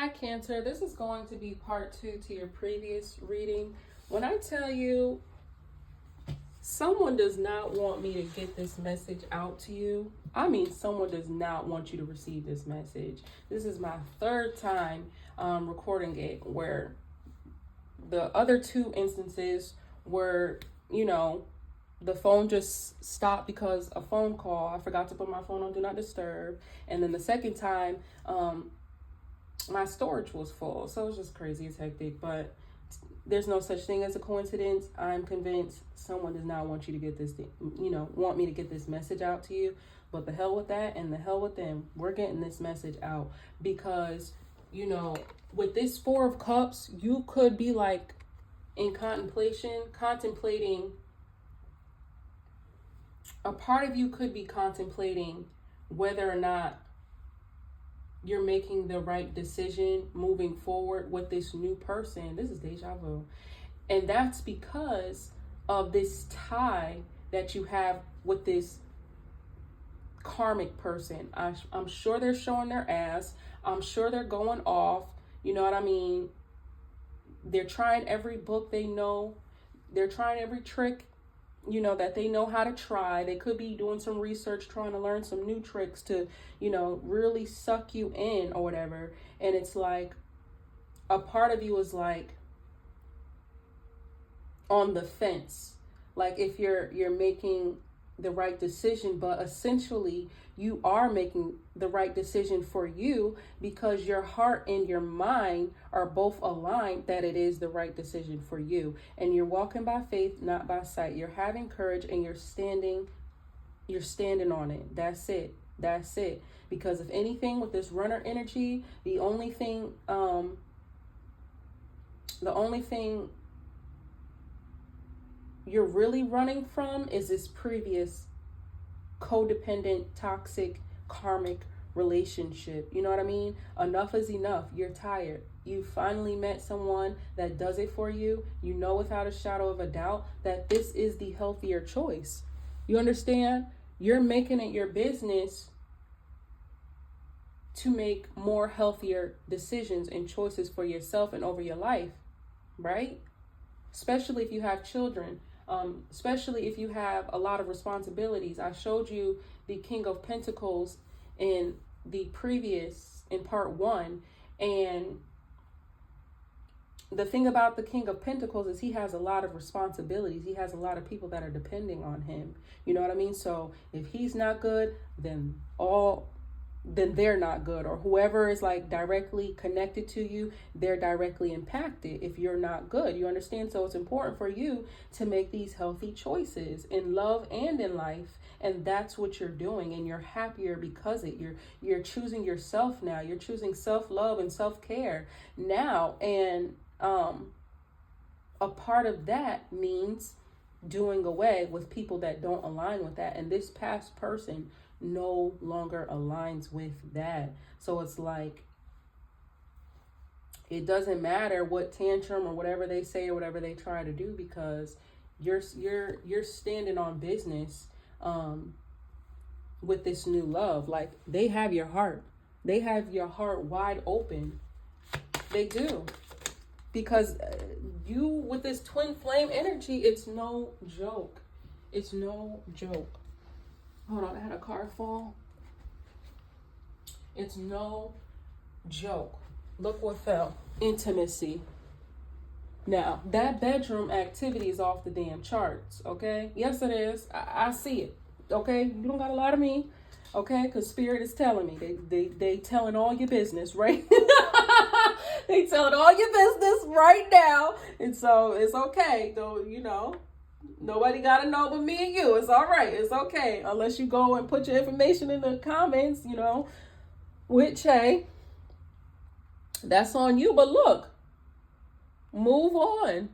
Hi, Cancer. This is going to be part 2 to your previous reading. When I tell you someone does not want me to get this message out to you, I mean someone does not want you to receive this message. This is my third time recording it, where the other 2 instances were, the phone just stopped because a phone call. I forgot to put my phone on Do Not Disturb. And then the second time, my storage was full. So it was just crazy. It's hectic. But there's no such thing as a coincidence. I'm convinced someone does not want you to get this thing, want me to get this message out to you. But the hell with that and the hell with them. We're getting this message out because, with this 4 of Cups, you could be like in contemplating. A part of you could be contemplating whether or not you're making the right decision moving forward with this new person. This is deja vu. And that's because of this tie that you have with this karmic person. I'm sure they're showing their ass. I'm sure they're going off. You know what I mean? They're trying every book they know. They're trying every trick that they know how to try. They could be doing some research, trying to learn some new tricks to, really suck you in or whatever. And it's like a part of you is like on the fence. Like if you're making the right decision, but essentially you are making the right decision for you because your heart and your mind are both aligned that it is the right decision for you. And you're walking by faith, not by sight. You're having courage and you're standing on it. That's it. Because if anything, with this runner energy, the only thing you're really running from is this previous codependent, toxic, karmic relationship. You know what I mean? Enough is enough. You're tired. You finally met someone that does it for you. You know without a shadow of a doubt that this is the healthier choice. You understand? You're making it your business to make more healthier decisions and choices for yourself and over your life, right? Especially if you have children. Especially if you have a lot of responsibilities. I showed you the King of Pentacles in part 1. And the thing about the King of Pentacles is he has a lot of responsibilities. He has a lot of people that are depending on him. You know what I mean? So if he's not good, then they're not good, or whoever is like directly connected to you, they're directly impacted if you're not good. You understand? So it's important for you to make these healthy choices in love and in life, and that's what you're doing, and you're happier because you're choosing yourself now. You're choosing self-love and self-care now, and a part of that means doing away with people that don't align with that, and this past person no longer aligns with that. So it's like it doesn't matter what tantrum or whatever they say or whatever they try to do, because you're standing on business with this new love. Like they have your heart. They have your heart wide open. They do. Because you with this twin flame energy, it's no joke. It's no joke. Hold on, I had a card fall. It's no joke. Look what fell. Intimacy. Now, that bedroom activity is off the damn charts, okay? Yes, it is. I see it, okay? You don't got to lie to me, okay? Because Spirit is telling me. They telling all your business, right? They telling all your business right now. And so it's okay, though, nobody got to know but me and you. It's all right. It's okay. Unless you go and put your information in the comments, which, hey, that's on you. But look, move on.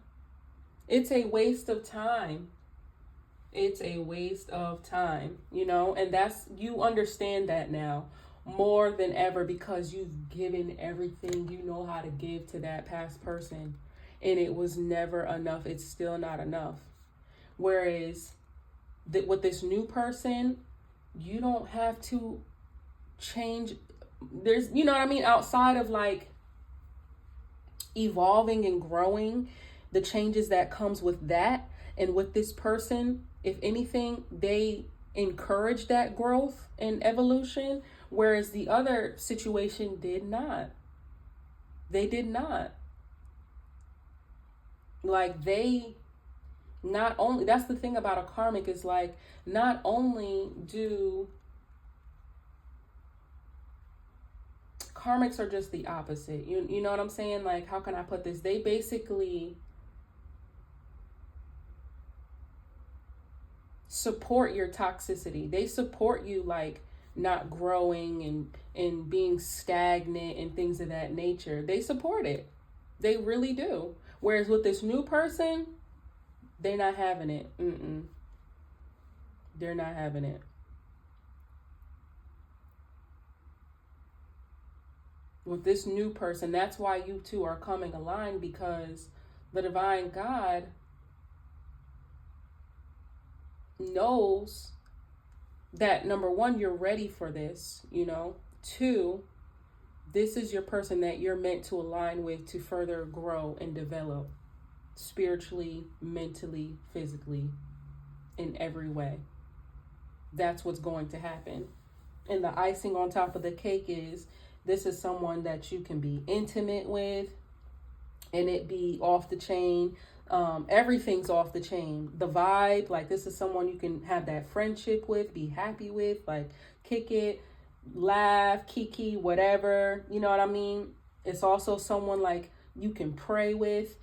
It's a waste of time. It's a waste of time, and you understand that now more than ever because you've given everything you know how to give to that past person, and it was never enough. It's still not enough. Whereas with this new person, you don't have to change. There's, outside of like evolving and growing, the changes that comes with that. And with this person, if anything, they encourage that growth and evolution, whereas the other situation did not. They did not. Like, they not only, that's the thing about a karmic, is like, not only do karmics are just the opposite. You know what I'm saying? Like, how can I put this? They basically support your toxicity. They support you, like, not growing and being stagnant and things of that nature. They support it. They really do. Whereas with this new person, they're not having it. They're not having it. With this new person, that's why you two are coming aligned, because the divine God knows that, number one, you're ready for this, you know. Two, this is your person that you're meant to align with to further grow and develop spiritually, mentally, physically, in every way. That's what's going to happen. And the icing on top of the cake is, this is someone that you can be intimate with and it be off the chain. Everything's off the chain. The vibe, like, this is someone you can have that friendship with, be happy with, like, kick it, laugh, kiki, whatever. You know what I mean? It's also someone like you can pray with.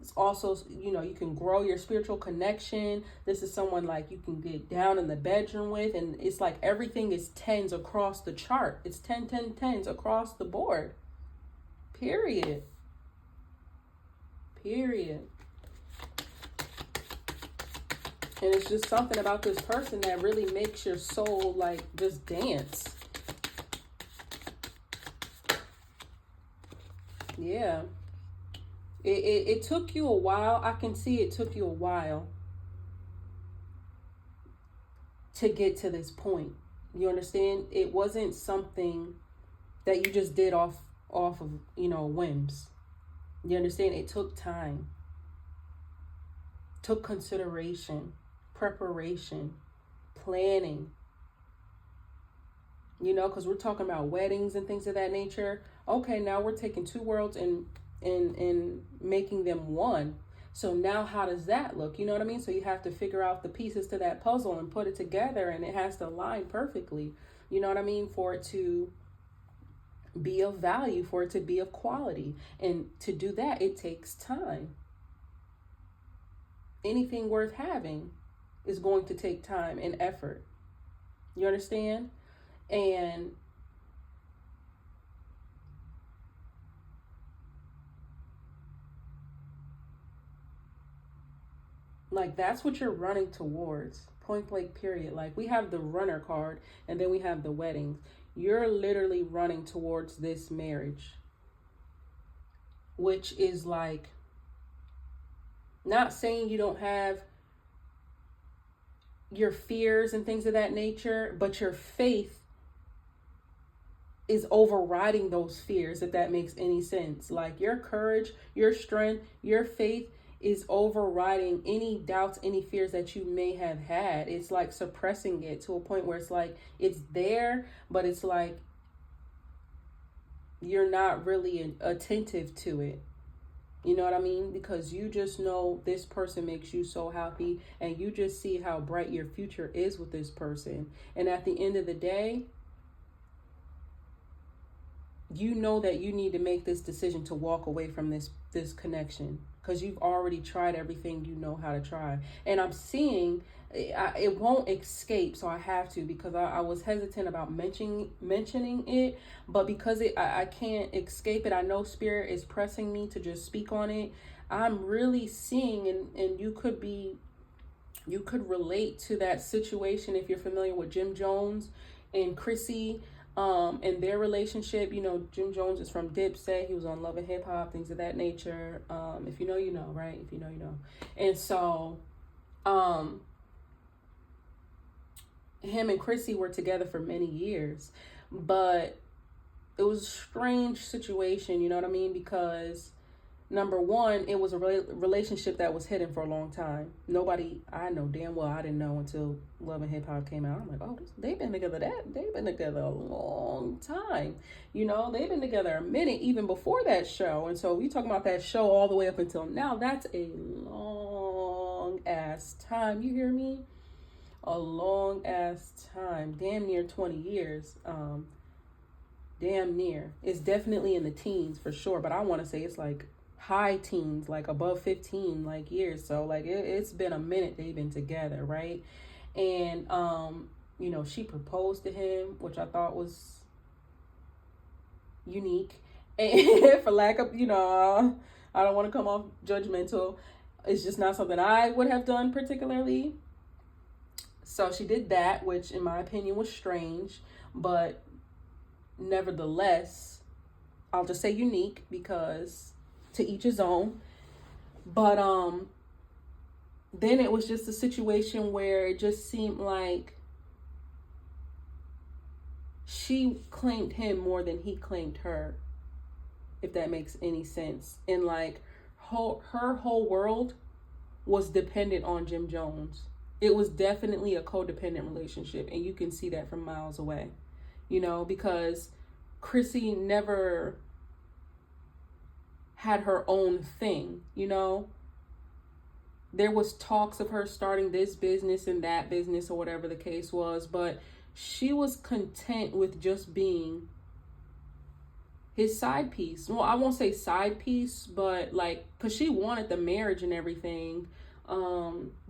It's also, you know, you can grow your spiritual connection. This is someone like you can get down in the bedroom with, and it's like everything is tens across the chart. It's 10, 10, 10s across the board. Period. Period. And it's just something about this person that really makes your soul, like, just dance. Yeah. It took you a while. I can see it took you a while to get to this point. You understand? It wasn't something that you just did off of, you know, whims. You understand? It took time. Took consideration, preparation, planning. You know, because we're talking about weddings and things of that nature. Okay, now we're taking two worlds and making them one. So now how does that look? You know what I mean? So you have to figure out the pieces to that puzzle and put it together, and it has to align perfectly. You know what I mean? For it to be of value, for it to be of quality. And to do that, it takes time. Anything worth having is going to take time and effort. You understand? And like, that's what you're running towards. Point blank, period. Like, we have the runner card and then we have the weddings. You're literally running towards this marriage, which is like, not saying you don't have your fears and things of that nature, but your faith is overriding those fears, if that makes any sense. Like, your courage, your strength, your faith is overriding any doubts, any fears that you may have had. It's like suppressing it to a point where it's like, it's there, but it's like you're not really attentive to it. You know what I mean? Because you just know this person makes you so happy, and you just see how bright your future is with this person. And at the end of the day, you know that you need to make this decision to walk away from this connection, because you've already tried everything you know how to try. And I'm seeing it won't escape, so I have to, because I was hesitant about mentioning it, but because I can't escape it. I know Spirit is pressing me to just speak on it. I'm really seeing, and you could relate to that situation if you're familiar with Jim Jones and Chrissy. And their relationship. You know, Jim Jones is from Dipset. He was on Love and Hip Hop, things of that nature. If you know, you know, right? If you know, you know. And so, him and Chrissy were together for many years, but it was a strange situation, you know what I mean? Because Number one, it was a relationship that was hidden for a long time. Nobody, I know damn well, I didn't know until Love and Hip Hop came out. I'm like, oh, they've been together they've been together a long time. You know, they've been together a minute even before that show. And so we talking about that show all the way up until now. That's a long ass time. You hear me? A long ass time. Damn near 20 years. Damn near. It's definitely in the teens for sure, but I want to say it's like high teens, like above 15 like years. So like it's been a minute they've been together, right? And you know, she proposed to him, which I thought was unique. And for lack of, you know, I don't want to come off judgmental. It's just not something I would have done particularly. So she did that, which in my opinion was strange, but nevertheless, I'll just say unique, because to each his own. But then it was just a situation where it just seemed like she claimed him more than he claimed her, if that makes any sense. And like her whole world was dependent on Jim Jones. It was definitely a codependent relationship, and you can see that from miles away, you know, because Chrissy never had her own thing, you know. There was talks of her starting this business and that business or whatever the case was, but she was content with just being his side piece. Well, I won't say side piece, but like, because she wanted the marriage and everything,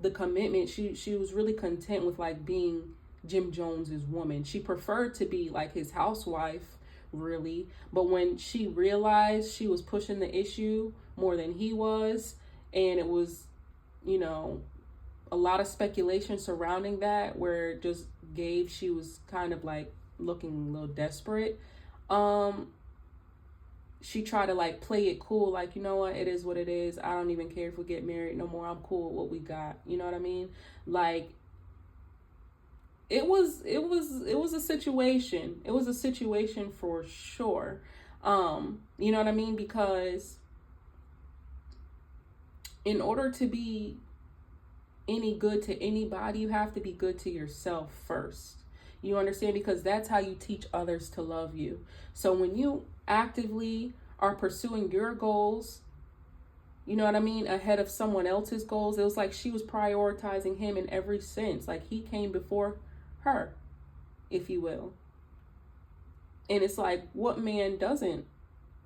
the commitment. She was really content with like being Jim Jones's woman. She preferred to be like his housewife, really. But when she realized she was pushing the issue more than he was, and it was, you know, a lot of speculation surrounding that, where it just gave she was kind of like looking a little desperate. She tried to like play it cool, like, you know what, it is what it is. I don't even care if we get married no more. I'm cool with what we got. You know what I mean? Like, it was a situation. It was a situation for sure. You know what I mean? Because in order to be any good to anybody, you have to be good to yourself first. You understand? Because that's how you teach others to love you. So when you actively are pursuing your goals, you know what I mean, ahead of someone else's goals, it was like she was prioritizing him in every sense. Like he came before her, if you will. And it's like, what man doesn't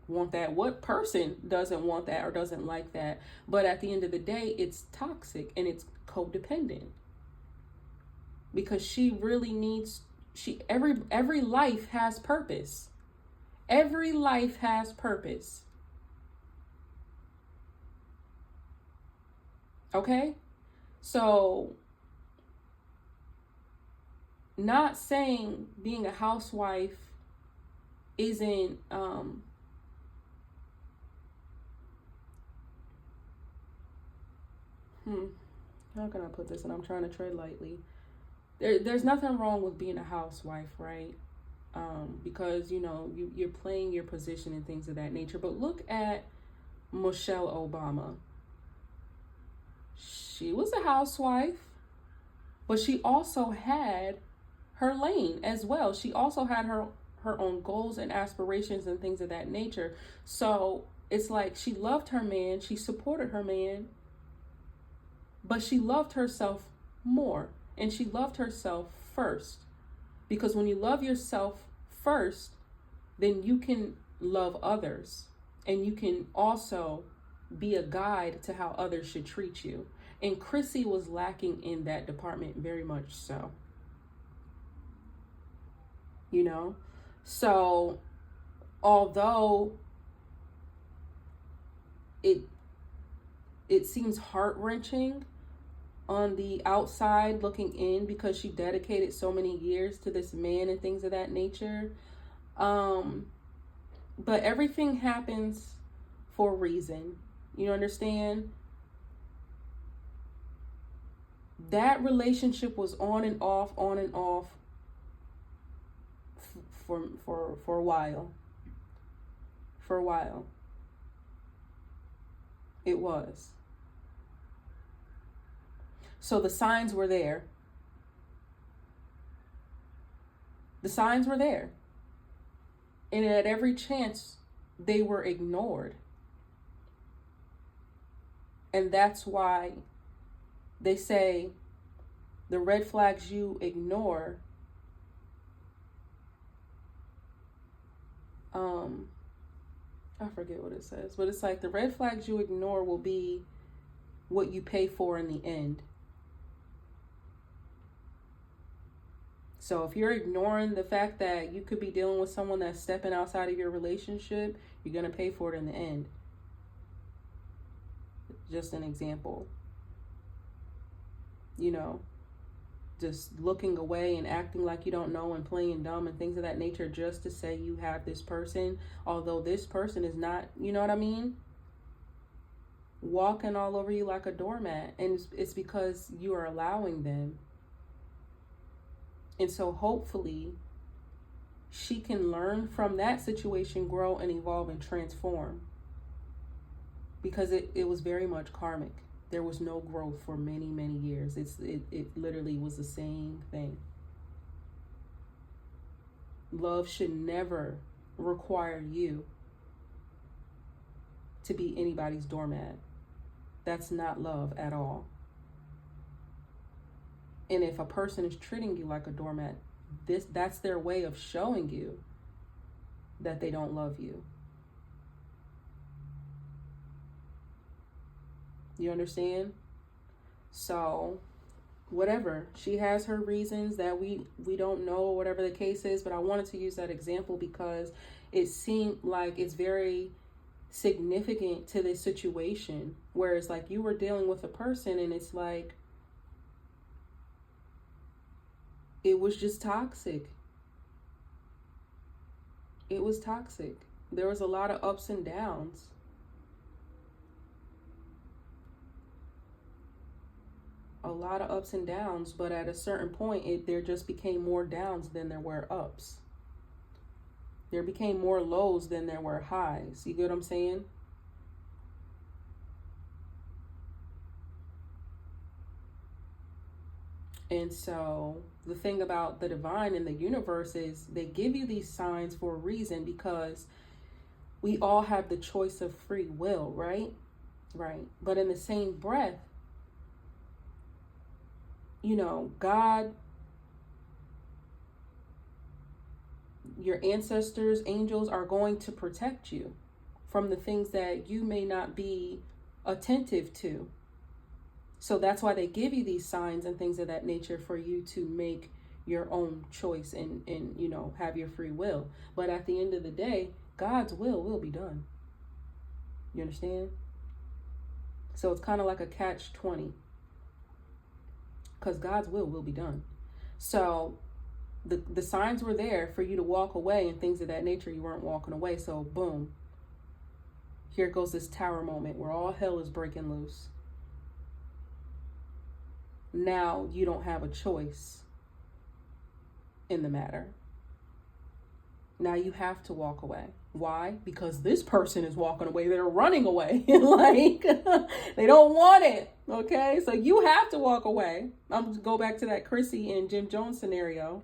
want that? What person doesn't want that or doesn't like that? But at the end of the day, it's toxic and it's codependent, because she really needs, every life has purpose. Every life has purpose. Okay? So, not saying being a housewife isn't how can I put this? And I'm trying to tread lightly. There's nothing wrong with being a housewife, right? Because, you know, you're playing your position and things of that nature. But look at Michelle Obama. She was a housewife, but she also had her lane as well. She also had her own goals and aspirations and things of that nature. So it's like she loved her man, she supported her man, but she loved herself more, and she loved herself first. Because when you love yourself first, then you can love others, and you can also be a guide to how others should treat you. And Chrissy was lacking in that department, very much so. You know? So, although it seems heart-wrenching on the outside looking in, because she dedicated so many years to this man and things of that nature, but everything happens for a reason. You understand? That relationship was on and off for a while. It was. So the signs were there. The signs were there. And at every chance, they were ignored. And that's why they say the red flags you ignore, I forget what it says, but it's like the red flags you ignore will be what you pay for in the end. So if you're ignoring the fact that you could be dealing with someone that's stepping outside of your relationship, you're going to pay for it in the end. Just an example. You know, just looking away and acting like you don't know and playing dumb and things of that nature just to say you have this person, although this person is not, you know what I mean? Walking all over you like a doormat. And it's because you are allowing them. And so hopefully she can learn from that situation, grow and evolve and transform. Because it was very much karmic. There was no growth for many, many years. It literally was the same thing. Love should never require you to be anybody's doormat. That's not love at all. And if a person is treating you like a doormat, that's their way of showing you that they don't love you. You understand? So, whatever. She has her reasons that we don't know, whatever the case is, but I wanted to use that example because it seemed like it's very significant to this situation where it's like you were dealing with a person and it's like it was just toxic. It was toxic. There was a lot of ups and downs. A lot of ups and downs, but at a certain point, there just became more downs than there were ups. There became more lows than there were highs. You get what I'm saying? And so the thing about the divine and the universe is they give you these signs for a reason because we all have the choice of free will, right? Right. But in the same breath, you know, God, your ancestors, angels are going to protect you from the things that you may not be attentive to. So that's why they give you these signs and things of that nature for you to make your own choice and you know, have your free will. But at the end of the day, God's will be done. You understand? So it's kind of like a catch-20. Because God's will be done. So the signs were there for you to walk away and things of that nature. You weren't walking away. So boom. Here goes this tower moment where all hell is breaking loose. Now you don't have a choice in the matter. Now you have to walk away. Why? Because this person is walking away. They're running away. Like, they don't want it. Okay? So you have to walk away. I'm going to go back to that Chrissy and Jim Jones scenario.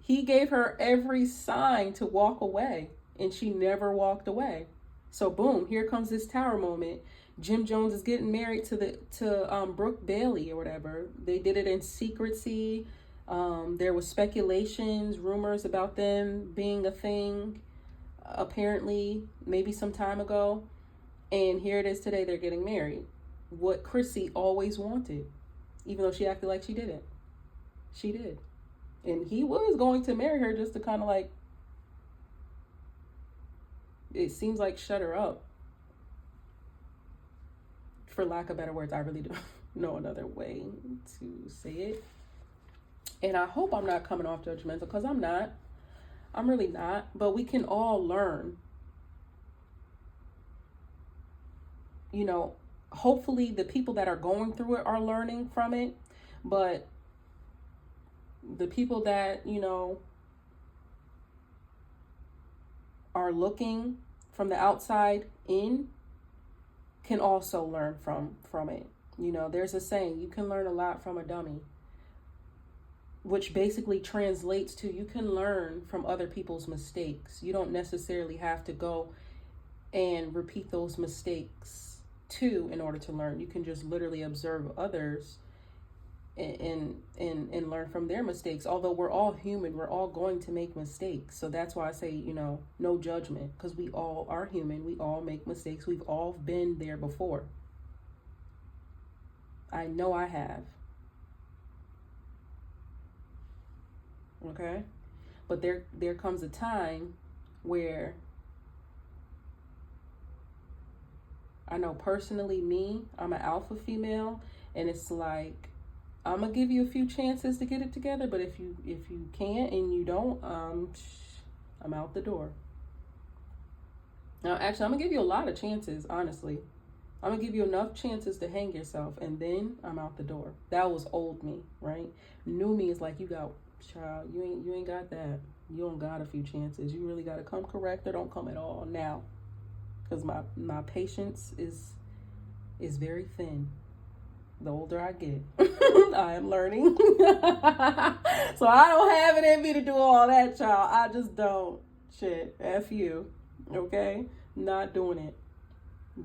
He gave her every sign to walk away, and she never walked away. So boom, here comes this tower moment. Jim Jones is getting married to Brooke Bailey or whatever. They did it in secrecy. There was speculations, rumors about them being a thing, apparently, maybe some time ago. And here it is today, they're getting married. What Chrissy always wanted, even though she acted like she didn't. She did. And he was going to marry her just to kind of like, it seems like shut her up. For lack of better words, I really don't know another way to say it. And I hope I'm not coming off judgmental, because I'm not. I'm really not. But we can all learn. You know, hopefully the people that are going through it are learning from it. But the people that, you know, are looking from the outside in can also learn from it. You know, there's a saying, you can learn a lot from a dummy, which basically translates to you can learn from other people's mistakes. You don't necessarily have to go and repeat those mistakes too in order to learn. You can just literally observe others and learn from their mistakes. Although we're all human, we're all going to make mistakes. So that's why I say, you know, no judgment, because we all are human. We all make mistakes. We've all been there before. I know I have. Okay? But there comes a time where I know personally me, I'm an alpha female, and it's like, I'm gonna give you a few chances to get it together, but if you can't and you don't, I'm out the door. Now, actually, I'm gonna give you a lot of chances, honestly. I'm gonna give you enough chances to hang yourself, and then I'm out the door. That was old me, right? New me is like, you got, child, you ain't got that. You don't got a few chances. You really gotta come correct or don't come at all now, because my patience is very thin. The older I get, I am learning. So I don't have it in me to do all that, child. I just don't. Shit, F you. Okay? Not doing it.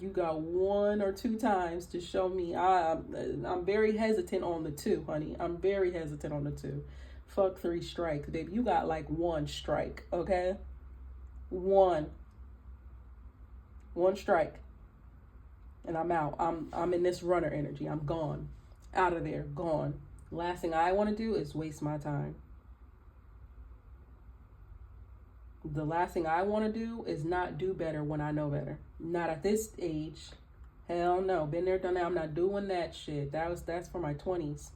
You got 1 or 2 times to show me. I'm very hesitant on the 2, honey. I'm very hesitant on the 2. Fuck 3 strikes, baby. You got like 1 strike, okay? 1 strike. And I'm out. I'm in this runner energy. I'm gone. Out of there. Gone. Last thing I want to do is waste my time. The last thing I want to do is not do better when I know better. Not at this age. Hell no. Been there, done that. I'm not doing that shit. That's for my 20s.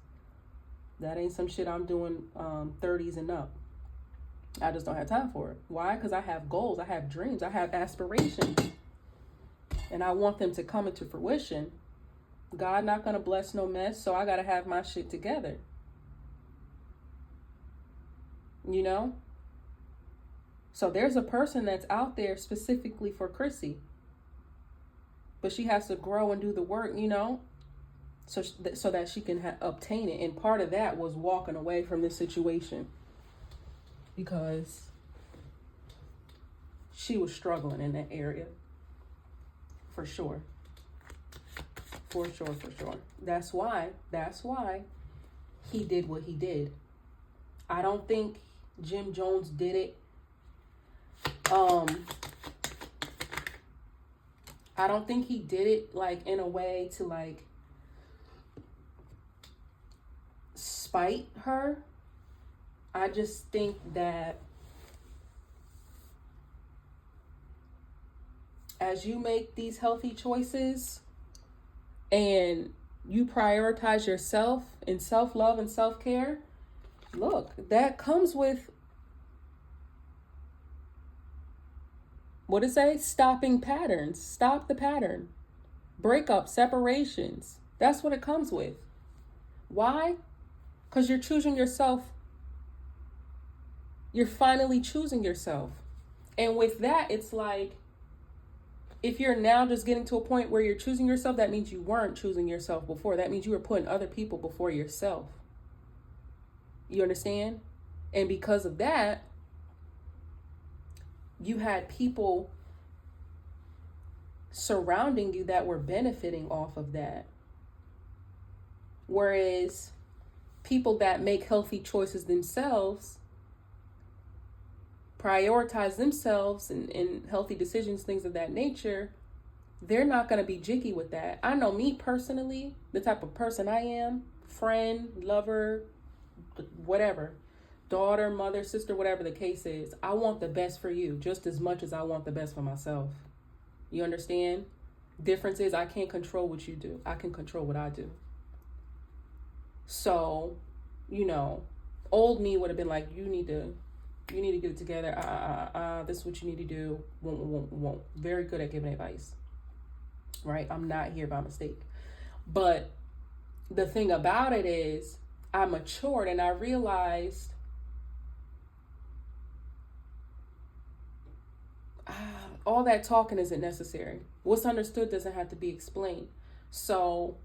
That ain't some shit I'm doing 30s and up. I just don't have time for it. Why? Because I have goals. I have dreams. I have aspirations. And I want them to come into fruition. God not going to bless no mess, so I got to have my shit together. You know? So there's a person that's out there specifically for Chrissy. But she has to grow and do the work, you know? So that she can obtain it. And part of that was walking away from this situation. Because she was struggling in that area. For sure. For sure. That's why he did what he did. I don't think Jim Jones did it. I don't think he did it like in a way to like spite her. I just think that as you make these healthy choices and you prioritize yourself in self-love and self-care, look, that comes with, what did it say? Stopping patterns. Stop the pattern. Breakups, separations. That's what it comes with. Why? Because you're choosing yourself. You're finally choosing yourself. And with that, it's like, if you're now just getting to a point where you're choosing yourself, that means you weren't choosing yourself before. That means you were putting other people before yourself. You understand? And because of that, you had people surrounding you that were benefiting off of that. Whereas people that make healthy choices themselves, prioritize themselves and healthy decisions, things of that nature, they're not going to be jiggy with that. I know me personally, the type of person I am, friend, lover, whatever, daughter, mother, sister, whatever the case is, I want the best for you just as much as I want the best for myself. You understand? Difference is I can't control what you do. I can control what I do. So, you know, old me would have been like, you need to get it together. This is what you need to do. Won't. Very good at giving advice. Right? I'm not here by mistake. But the thing about it is I matured and I realized all that talking isn't necessary. What's understood doesn't have to be explained. So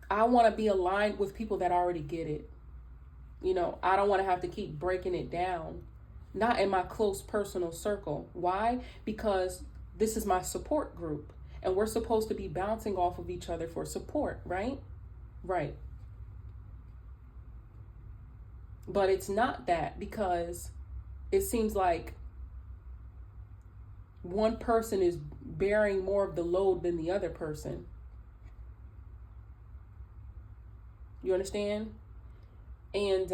I want to be aligned with people that already get it. You know, I don't want to have to keep breaking it down. Not in my close personal circle. Why? Because this is my support group. And we're supposed to be bouncing off of each other for support, right? Right. But it's not that, because it seems like one person is bearing more of the load than the other person. You understand? And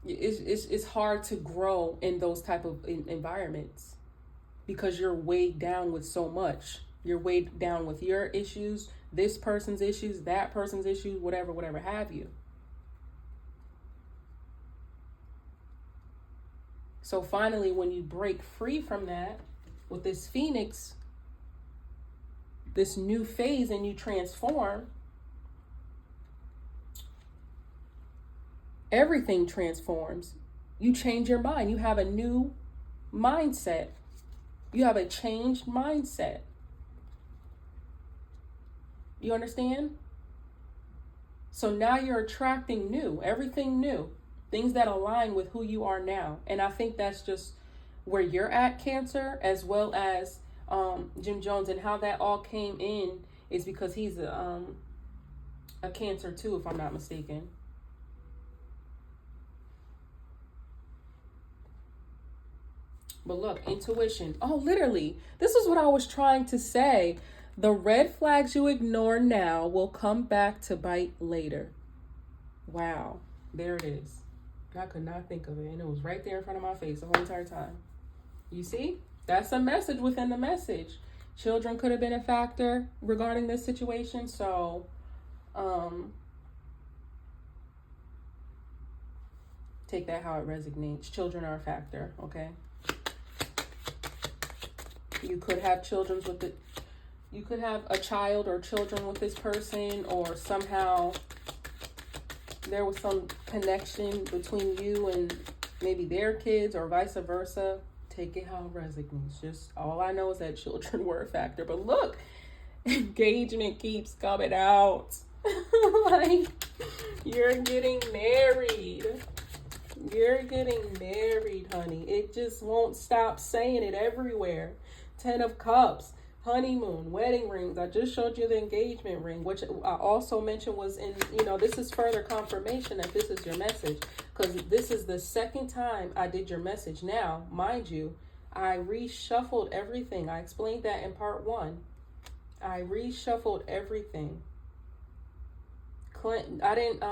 it's hard to grow in those type of environments, because you're weighed down with so much. You're weighed down with your issues, this person's issues, that person's issues, whatever have you. So finally, when you break free from that with this Phoenix, this new phase, and you transform, everything transforms. You change your mind. You have a new mindset. You have a changed mindset. You understand? So now you're attracting new, everything new, things that align with who you are now. And I think that's just where you're at, Cancer, as well as Jim Jones, and how that all came in is because he's a Cancer too, if I'm not mistaken. But look, intuition. Oh, literally, this is what I was trying to say. The red flags you ignore now will come back to bite later. Wow, there it is. I could not think of it, and it was right there in front of my face the whole entire time. You see? That's a message within the message. Children could have been a factor regarding this situation, so take that how it resonates. Children are a factor, okay? You could have children with it. You could have a child or children with this person, or somehow there was some connection between you and maybe their kids, or vice versa. Take it how it resonates. Just all I know is that children were a factor. But look, engagement keeps coming out. Like, you're getting married. You're getting married, honey. It just won't stop saying it everywhere. 10 of Cups, honeymoon, wedding rings. I just showed you the engagement ring, which I also mentioned was in, this is further confirmation that this is your message, because this is the second time I did your message. Now, mind you, I reshuffled everything. I explained that in part 1. I reshuffled everything. I didn't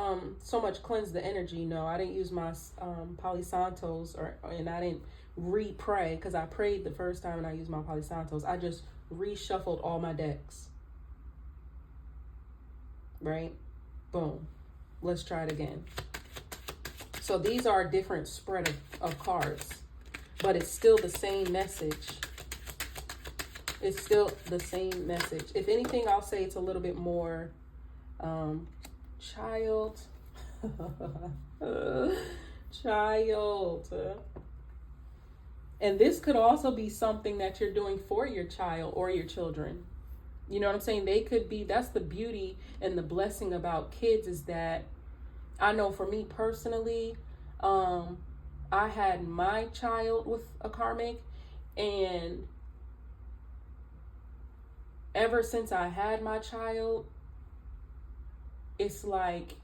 so much cleanse the energy. No, I didn't use my Palo Santos, and I didn't re-pray, because I prayed the first time and I used my Palo Santos. I just reshuffled all my decks. Right? Boom. Let's try it again. So these are a different spread of cards, but it's still the same message. It's still the same message. If anything, I'll say it's a little bit more child. Child. And this could also be something that you're doing for your child or your children. You know what I'm saying? They could be, that's the beauty and the blessing about kids, is that I know for me personally, I had my child with a karmic, and ever since I had my child, it's like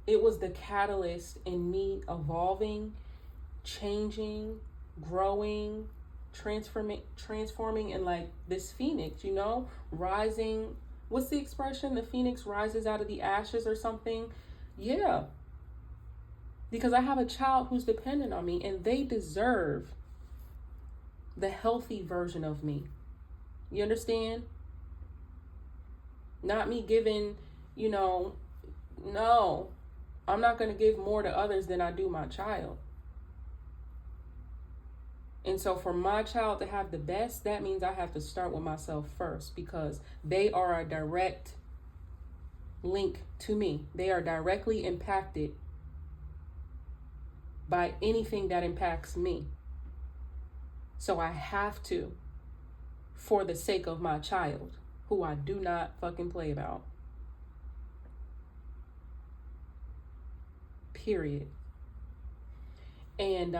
it was the catalyst in me evolving, changing, growing, transforming, and like this phoenix, rising. What's the expression? The phoenix rises out of the ashes or something. Yeah. Because I have a child who's dependent on me, and they deserve the healthy version of me. You understand? Not me giving, no, I'm not going to give more to others than I do my child. And so for my child to have the best, that means I have to start with myself first, because they are a direct link to me. They are directly impacted by anything that impacts me. So I have to, for the sake of my child, who I do not fucking play about. Period. And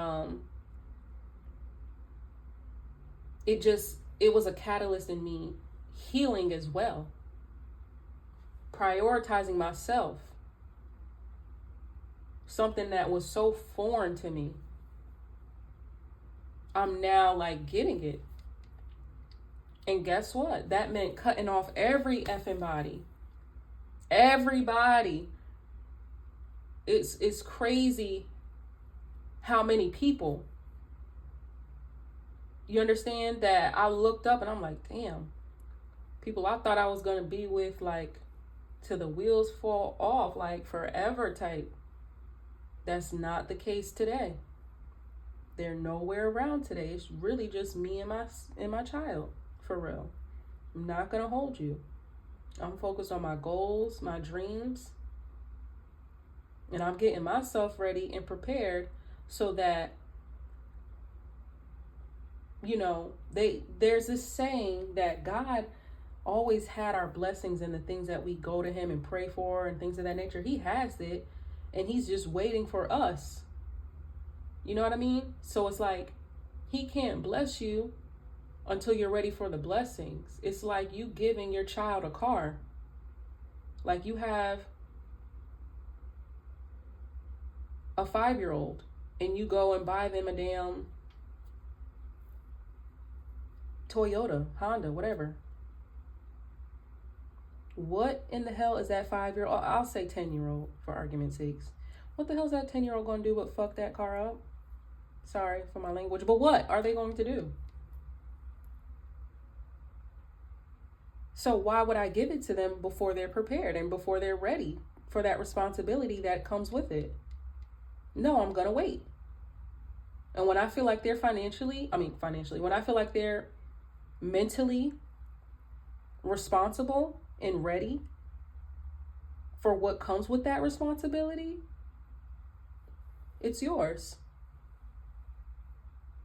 it was a catalyst in me healing as well. Prioritizing myself. Something that was so foreign to me. I'm now like getting it. And guess what? That meant cutting off every effing body. Everybody. It's crazy how many people. You understand that I looked up and I'm like, damn. People I thought I was going to be with, like, till the wheels fall off, like forever type. That's not the case today. They're nowhere around today. It's really just me and my child, for real. I'm not going to hold you. I'm focused on my goals, my dreams. And I'm getting myself ready and prepared so that, you know, there's this saying that God always had our blessings and the things that we go to him and pray for and things of that nature. He has it, and he's just waiting for us. You know what I mean? So it's like, he can't bless you until you're ready for the blessings. It's like you giving your child a car. Like you have a 5-year-old and you go and buy them a damn Toyota, Honda, whatever. What in the hell is that 5-year-old? I'll say 10-year-old for argument's sakes. What the hell is that 10-year-old going to do but fuck that car up? Sorry for my language, but what are they going to do? So why would I give it to them before they're prepared and before they're ready for that responsibility that comes with it? No, I'm going to wait. And when I feel like they're financially, when I feel like they're mentally responsible and ready for what comes with that responsibility, it's yours.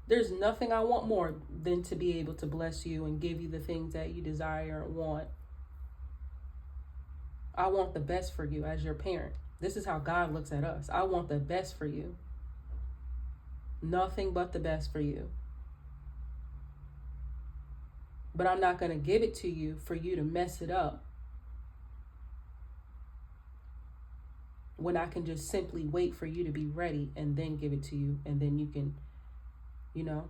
There's nothing I want more than to be able to bless you and give you the things that you desire and want. I want the best for you as your parent. This is how God looks at us. I want the best for you. Nothing but the best for you. But I'm not going to give it to you for you to mess it up, when I can just simply wait for you to be ready and then give it to you, and then you can, you know.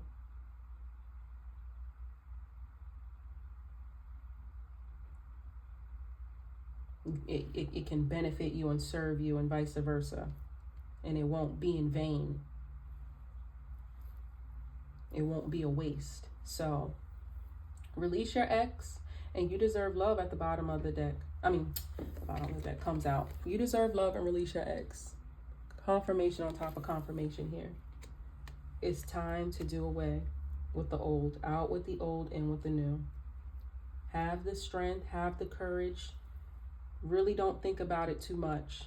It can benefit you and serve you and vice versa. And it won't be in vain. It won't be a waste. So release your ex, and you deserve love at the bottom of the deck. The bottom of the deck comes out. You deserve love and release your ex. Confirmation on top of confirmation here. It's time to do away with the old. Out with the old, in with the new. Have the strength, have the courage. Really don't think about it too much.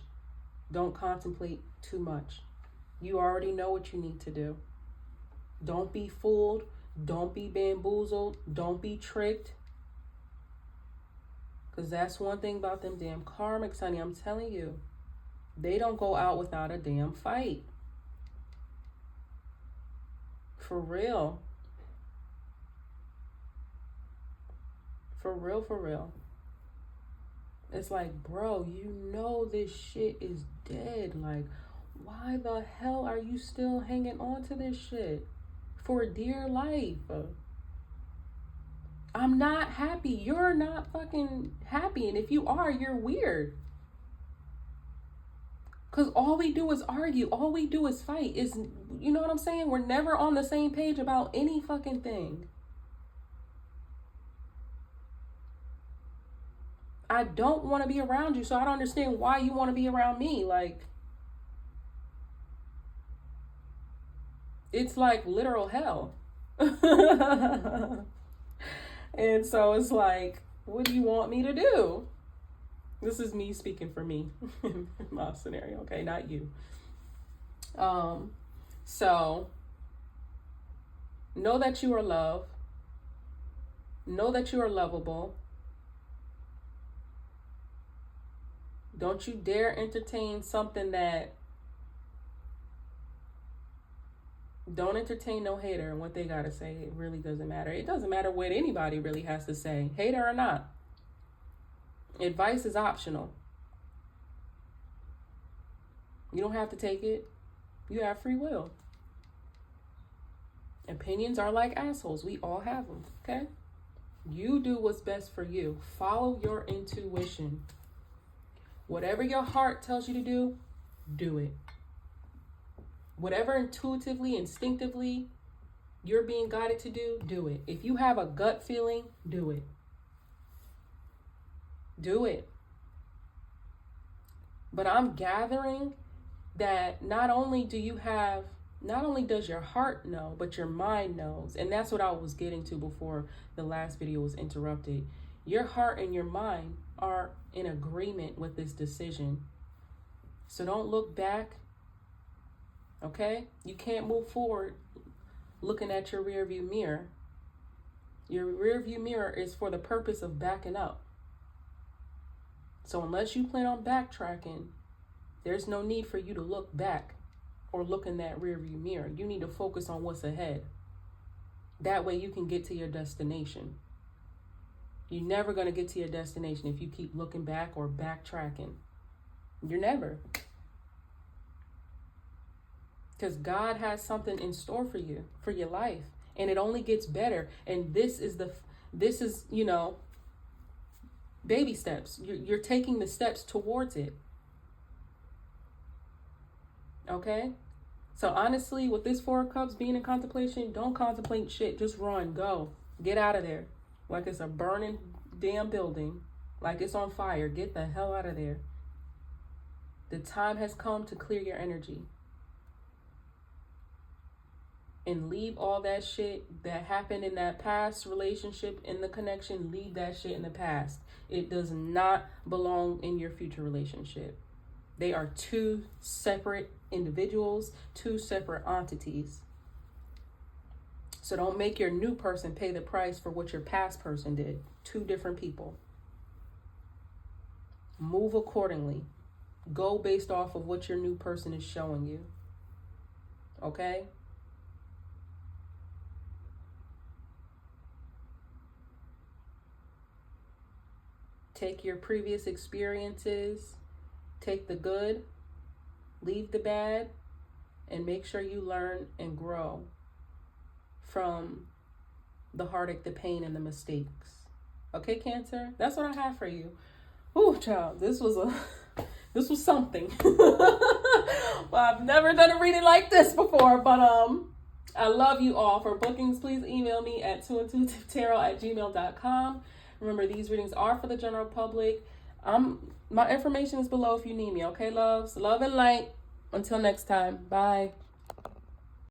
Don't contemplate too much. You already know what you need to do. Don't be fooled. Don't be bamboozled. Don't be tricked. Because that's one thing about them damn karmics, honey. I'm telling you. They don't go out without a damn fight. For real. For real, for real. It's like, bro, you know this shit is dead. Like, why the hell are you still hanging on to this shit? For dear life. I'm not happy. You're not fucking happy. And if you are, you're weird. Because all we do is argue. All we do is fight. You know what I'm saying? We're never on the same page about any fucking thing. I don't want to be around you, so I don't understand why you want to be around me. Like, it's like literal hell. And so it's like, what do you want me to do? This is me speaking for me in my scenario, okay? Not you. So know that you are loved. Know that you are lovable. Don't you dare entertain something that, don't entertain no hater and what they gotta say. It really doesn't matter. It doesn't matter what anybody really has to say, hater or not. Advice is optional. You don't have to take it. You have free will. Opinions are like assholes. We all have them, okay? You do what's best for you. Follow your intuition. Whatever your heart tells you to do, do it. Whatever intuitively, instinctively you're being guided to do it. If you have a gut feeling, do it. Do it. But I'm gathering that not only does your heart know, but your mind knows. And that's what I was getting to before the last video was interrupted. Your heart and your mind are in agreement with this decision. So don't look back. Okay? You can't move forward looking at your rearview mirror. Your rearview mirror is for the purpose of backing up. So unless you plan on backtracking, there's no need for you to look back or look in that rearview mirror. You need to focus on what's ahead. That way you can get to your destination. You're never going to get to your destination if you keep looking back or backtracking. You're never. Because God has something in store for you, for your life. And it only gets better. And this is, baby steps. You're taking the steps towards it. Okay? So honestly, with this Four of Cups being in contemplation, don't contemplate shit. Just run. Go. Get out of there. Like it's a burning damn building. Like it's on fire. Get the hell out of there. The time has come to clear your energy. And leave all that shit that happened in that past relationship, in the connection. Leave that shit in the past. It does not belong in your future relationship. They are two separate individuals, two separate entities. So don't make your new person pay the price for what your past person did. Two different people. Move accordingly. Go based off of what your new person is showing you. Okay? Take your previous experiences, take the good, leave the bad, and make sure you learn and grow from the heartache, the pain, and the mistakes. Okay, Cancer? That's what I have for you. Ooh, child, this was something. Well, I've never done a reading like this before, but I love you all. For bookings, please email me at twointuitivetarot@gmail.com. Remember, these readings are for the general public. My information is below if you need me. Okay, loves? Love and light. Until next time. Bye.